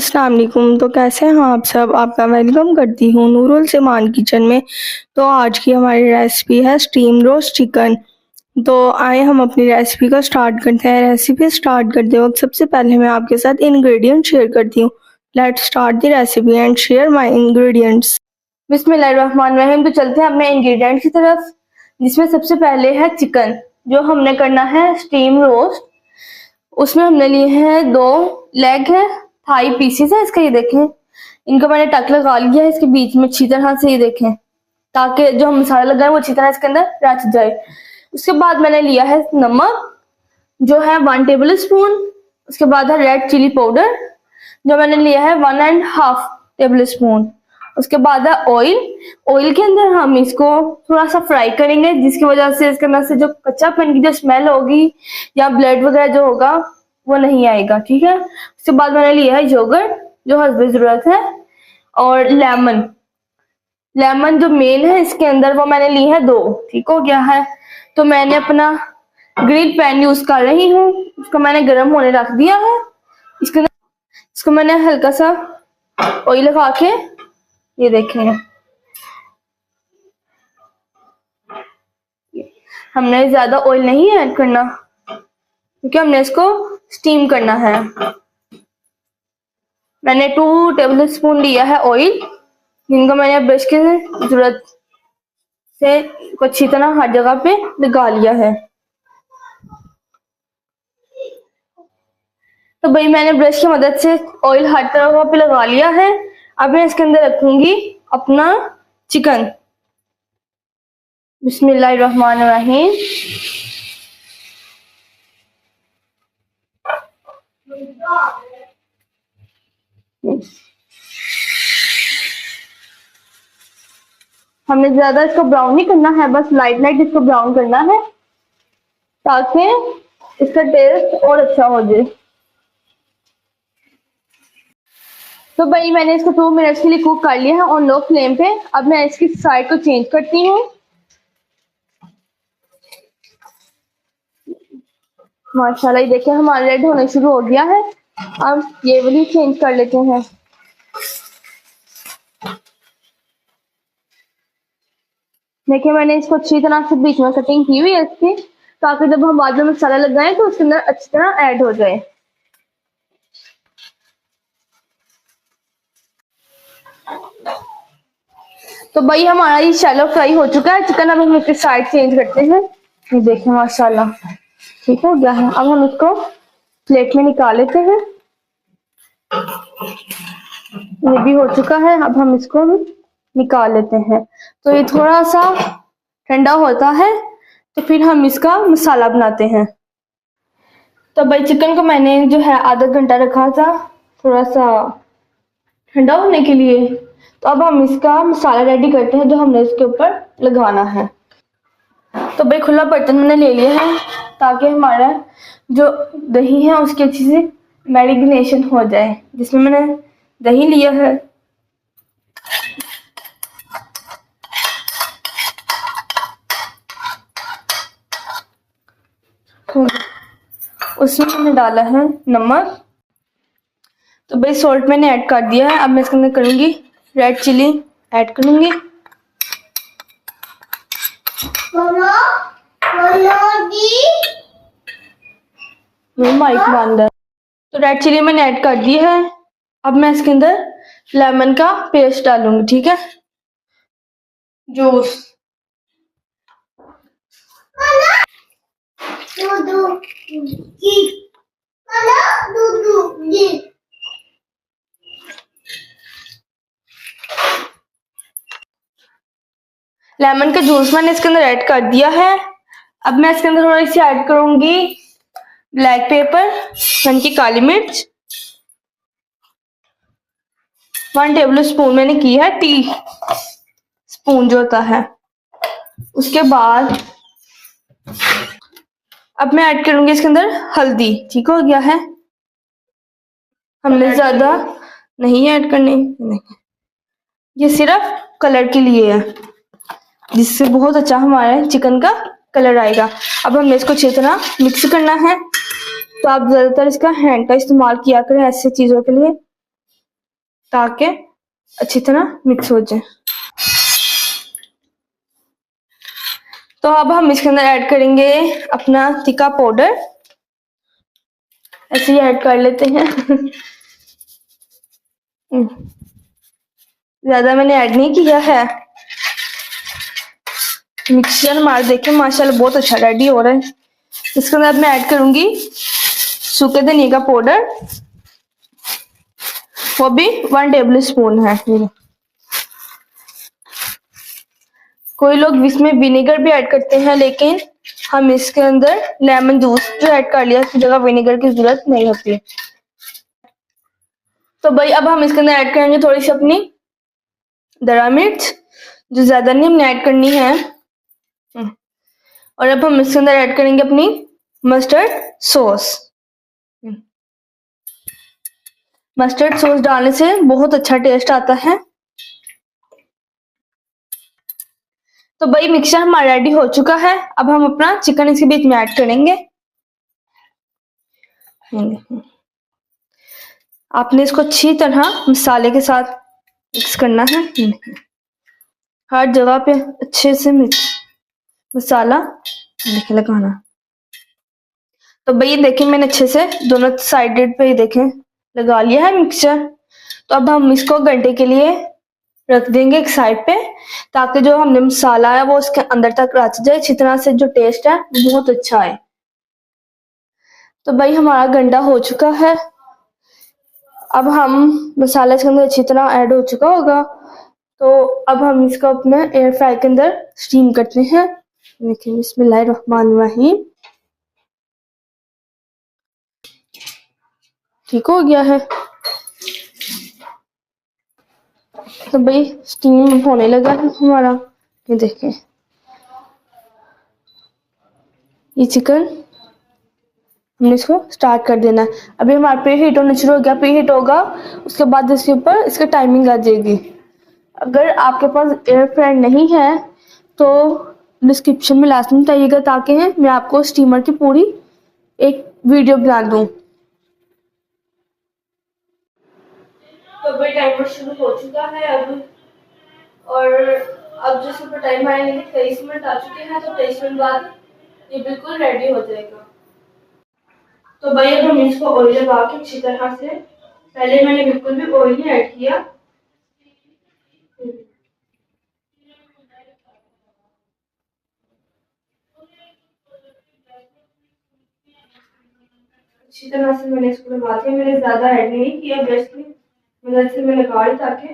अस्सलाम वालेकुम। तो कैसे हैं आप सब? आपका वेलकम करती हूँ नूरुल समान किचन में। तो आज की हमारी रेसिपी है स्टीम रोस्ट चिकन। तो आए हम अपनी रेसिपी को स्टार्ट करते हैं। रेसिपी स्टार्ट करते वक्त सबसे पहले मैं आपके साथ इंग्रेडिएंट शेयर करती हूँ। Let's start the recipe and share my ingredients. बिस्मिल्लाहिर्रहमानिर्रहीम। तो चलते हैं अपने इंग्रेडिएंट की तरफ, जिसमें सबसे पहले है चिकन, जो हमने करना है स्टीम रोस्ट। उसमें हमने लिए हैं 2 लेग है, थाई पीसेस है इसका, ये देखें। इनको मैंने टक लगा लिया है इसके बीच में अच्छी तरह से, ये देखें, ताकि जो हम मसाला लगाए वो अच्छी तरह इसके अंदर रच जाए। उसके बाद मैंने लिया है नमक, जो है 1 टेबल स्पून। उसके बाद है रेड चिली पाउडर, जो मैंने लिया है 1.5 टेबल स्पून। उसके बाद है ऑयल। ऑयल के अंदर हम इसको थोड़ा सा फ्राई करेंगे, जिसकी वजह से इसके अंदर से जो कच्चापन की जो स्मेल होगी या ब्लड वगैरह जो होगा वो नहीं आएगा, ठीक है। उसके बाद मैंने लिया है योगर्ट, जो हस्बे जरूरत है, और लेमन। लेमन जो मेन है इसके अंदर वो मैंने ली है 2, ठीक हो गया है। तो मैंने अपना ग्रिल पैन यूज कर रही हूँ, उसको मैंने गर्म होने रख दिया है। इसको मैंने हल्का सा ऑयल लगा के, ये देखें, हमने ज्यादा ऑयल नहीं ऐड करना क्योंकि हमने इसको स्टीम करना है। मैंने 2 टेबल स्पून लिया है ऑयल, जिनको मैंने ब्रश की जरूरत से अच्छी तरह हर जगह पे लगा लिया है। तो भाई मैंने ब्रश की मदद से ऑयल हर तरह पे लगा लिया है। अब मैं इसके अंदर रखूंगी अपना चिकन। बिस्मिल्लाहिर्रहमानिर्रहीम। हमने ज्यादा इसको ब्राउन नहीं करना है, बस लाइट लाइट इसको ब्राउन करना है, ताकि इसका टेस्ट और अच्छा हो जाए। तो भाई मैंने इसको 2 मिनट्स के लिए कुक कर लिया है ऑन लो फ्लेम पे। अब मैं इसकी साइड को चेंज करती हूँ। माशाल्लाह, ये देखिए हमारा रेड होने शुरू हो गया है। अब ये वाली चेंज कर लेते हैं। देखिए मैंने इसको अच्छी तरह से बीच में कटिंग की हुई है इसकी, ताकि जब हम बाद में मसाला लगाएं तो उसके अंदर अच्छी तरह ऐड हो जाए। तो भाई हमारा ये शैलो फ्राई हो चुका है चिकन। अब हम इसकी साइड चेंज करते हैं। ये देखिए माशाल्लाह ठीक हो गया है। अब हम इसको प्लेट में निकाल लेते हैं। ये भी हो चुका है, अब हम इसको निकाल लेते हैं। तो ये थोड़ा सा ठंडा होता है तो फिर हम इसका मसाला बनाते हैं। तो भाई चिकन को मैंने जो है आधा घंटा रखा था थोड़ा सा ठंडा होने के लिए। तो अब हम इसका मसाला रेडी करते हैं जो हमने इसके ऊपर लगाना है। तो भाई खुला बर्तन मैंने ले लिया है, ताकि हमारा जो दही है उसकी अच्छी से मैरिनेशन हो जाए। जिसमें मैंने दही लिया है, तो उसमें मैंने डाला है नमक। तो भाई सॉल्ट मैंने ऐड कर दिया है। अब मैं इसके अंदर करूंगी रेड चिली ऐड करूंगी। माइक बंद है। तो रेड चिली मैंने ऐड कर दी है। अब मैं इसके अंदर लेमन का पेस्ट डालूंगी, ठीक है, जूस। लेमन का जूस मैंने इसके अंदर ऐड कर दिया है। अब मैं इसके अंदर थोड़ी सी ऐड करूंगी ब्लैक पेपर, यानी कि काली मिर्च। 1 टेबल स्पून मैंने की है, टी स्पून जो होता है। उसके बाद अब मैं ऐड करूंगी इसके अंदर हल्दी, ठीक हो गया है। हमने ज्यादा नहीं ऐड करनी, नहीं, ये सिर्फ कलर के लिए है, जिससे बहुत अच्छा हमारे चिकन का कलर आएगा। अब हमें इसको अच्छी तरह मिक्स करना है। तो आप ज्यादातर इसका हैंड का इस्तेमाल किया करें ऐसी चीजों के लिए, ताकि अच्छी तरह मिक्स हो जाए। तो अब हम इसके अंदर ऐड करेंगे अपना तिक्का पाउडर। ऐसे ही ऐड कर लेते हैं। ज्यादा मैंने ऐड नहीं किया है। मिक्सचर हमारा देखिए माशाल्लाह बहुत अच्छा रेडी हो रहा है। इसके अंदर अब मैं ऐड करूंगी सूखे धनिया का पाउडर, वो भी 1 टेबल स्पून है। कोई लोग इसमें विनेगर भी ऐड करते हैं, लेकिन हम इसके अंदर लेमन जूस जो ऐड कर लिया, उसकी जगह विनेगर की जरूरत नहीं होती। तो भाई अब हम इसके अंदर ऐड करेंगे थोड़ी सी अपनी दरा मिर्च, जो ज्यादा नहीं हमने ऐड करनी है। और अब हम इसके अंदर ऐड करेंगे अपनी मस्टर्ड सॉस। मस्टर्ड सॉस डालने से बहुत अच्छा टेस्ट आता है। तो भाई मिक्सचर हमारा रेडी हो चुका है। अब हम अपना चिकन इसके बीच में ऐड करेंगे। आपने इसको अच्छी तरह मसाले के साथ मिक्स करना है। हर जगह पे अच्छे से मसाला लगाना। तो भाई देखें मैंने अच्छे से दोनों साइडेड पे ही देखें लगा लिया है मिक्सचर। तो अब हम इसको घंटे के लिए रख देंगे एक साइड पे, ताकि जो हमने मसाला है वो उसके अंदर तक रच जाए अच्छी तरह से, जो टेस्ट है वो बहुत अच्छा आए। तो भाई हमारा गंडा हो चुका है। अब हम मसाला इसके अंदर अच्छी तरह ऐड हो चुका होगा, तो अब हम इसको अपने एयर फ्राई के अंदर स्टीम करते हैं। देखिए बिस्मिल्लाहिर्रहमानिर्रहीम। ठीक हो गया है। तो भाई स्टीम होने लगा है हमारा। ये देखें ये चिकन हमने इसको स्टार्ट कर देना है। अभी हमारा प्री हीट होना शुरू हो गया। प्री हीट होगा उसके बाद इसके ऊपर इसका टाइमिंग आ जाएगी। अगर आपके पास एयर फ्रायर नहीं है तो डिस्क्रिप्शन में लास्ट में बताइएगा, ताकि मैं आपको स्टीमर की पूरी एक वीडियो बना दूं। तो भाई टाइमर शुरू हो चुका है अब, और अब जो सुपर टाइम आएंगे 23 मिनट आ चुके हैं। तो 23 मिनट बाद ये बिल्कुल रेडी हो जाएगा। तो भाई अब हम इसको ऑयल लगा के अच्छी तरह से, पहले मैंने बिल्कुल भी ऑयल नहीं ऐड किया। अच्छी तरह से मैंने इसको लगा दिया। मैंने ज्यादा ऐड नहीं किया, बेस्ट में मदद से मैं लगा ली ताकि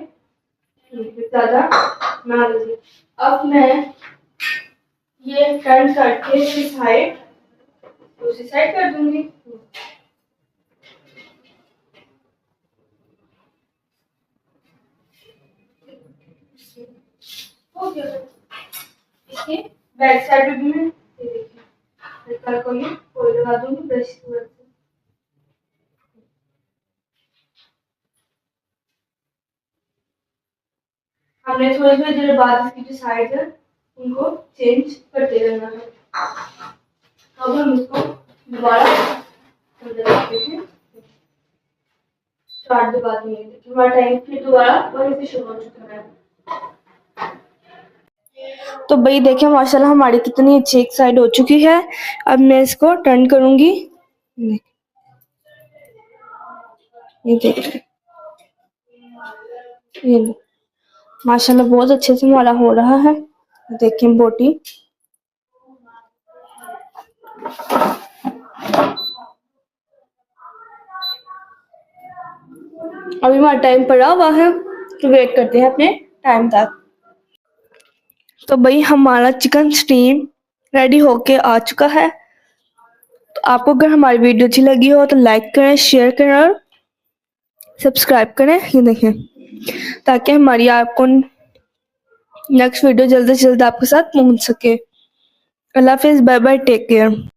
ज्यादा ना लगे। अब मैं ये टर्न करके दूसरी साइड कर दूंगी। हो गया। इसके बैक साइड पे भी मैं ये देखिए कल को ये ऑयल लगा दूंगी ब्रश की मदद से। हमने थोड़ी थोड़ी देर बाद इसकी जो साइड है उनको चेंज करते रहना है। अब हम इसको दोबारा लगाते हैं। स्टार्ट दबा देंगे। हमारा टाइम फिर दोबारा वहीं से शुरू हो चुका है। तो भाई देखिए माशाल्लाह हमारी कितनी अच्छी एक साइड हो चुकी है। अब मैं इसको टर्न करूंगी। ये देखिए ये माशाल्लाह बहुत अच्छे से हमारा हो रहा है। देखिए बोटी अभी हमारा टाइम पड़ा हुआ है, तो वेट करते हैं अपने टाइम तक। तो भाई हमारा चिकन स्टीम रेडी होके आ चुका है। तो आपको अगर हमारी वीडियो अच्छी लगी हो तो लाइक करें, शेयर करें और सब्सक्राइब करें। ये देखें, ताकि हमारी आपको नेक्स्ट वीडियो जल्द से जल्द आपके साथ पहुंच सके। अल्लाह हाफिज़, बाय बाय, टेक केयर।